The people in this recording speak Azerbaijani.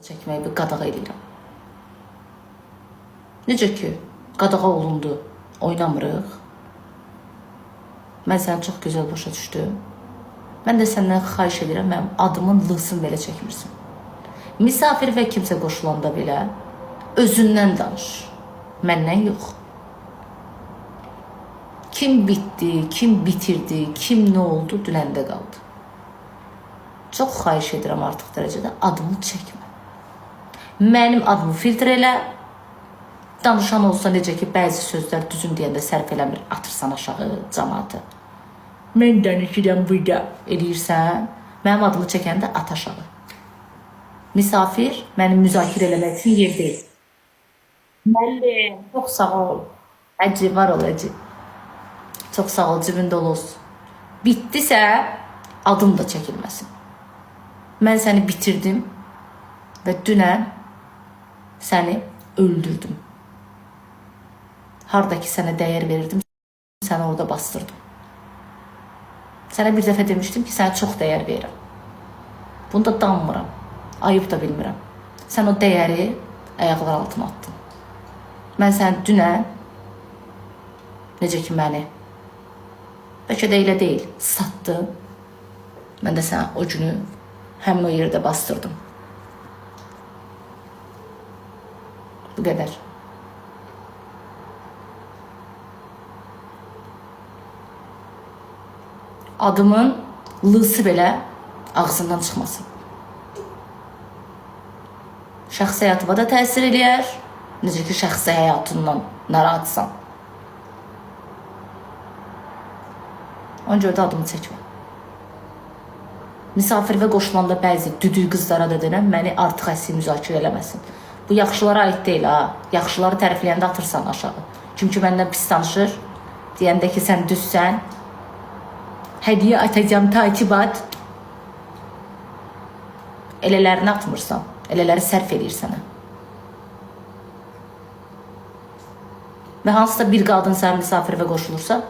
çəkməyi bir qadağa edirəm. Necə ki, qadağa olundu, oynamırıq. Mən səni çox gözəl başa düşdüm. Mən də səndən xahiş edirəm, mənim adımın lısını belə çəkmirsin. Misafir və kimsə qoşulanda belə özündən danış, məndən yox. Kim bitdi, kim bitirdi, kim nə oldu, dünəndə qaldı. Çox xahiş edirəm artıq dərəcədə adımı çəkmə. Mənim adımı filtr elə. Danışan olsa necə ki, bəzi sözlər düzün deyəndə sərf eləmir, atırsan aşağı cəmaatı. Mən danışıram burada eləyirsən, mənim adımı çəkəndə at aşağı. Misafir mənim müzakirə eləmək üçün yer deyil. Müəllim, çox sağ ol. Əci, var ol əci. Çox sağ ol, cibin dolu olsun. Bitdisə, adım da çəkilməsin. Mən səni bitirdim və dünən səni öldürdüm. Hardakı sənə dəyər verirdim, səni orada bastırdım. Sənə bir dəfə demişdim ki, sənə çox dəyər verirəm. Bunu da danmıram, ayıb da bilmirəm. Sən o dəyəri ayaqlar altına attın. Mən səni dünən, necə ki məni, bəlkə də elə deyil, satdım. Mən də sənə o günü həmin o yerdə bastırdım. Bu qədər. Adımın lısı belə ağzından çıxmasın. Şəxsi həyatıma da təsir eləyər. Necə ki, şəxsi həyatından narahatsan. Ona görə də adımı çəkmə. Misafir və qoşulanda bəzi düdük qızlara da denən, məni artıq əsli müzakirə eləməsin. Bu yaxşılara aid deyil ha. Yaxşıları tərifləyəndə atırsan aşağı. Çünki məndən pis danışır. Deyəndə ki, sən düzsən. Hədiyə atacağım, takibat. Elələrini atmırsan. Elələri sərf edir sənə. Və hansısa bir qadın sənə misafir və qoşulursa,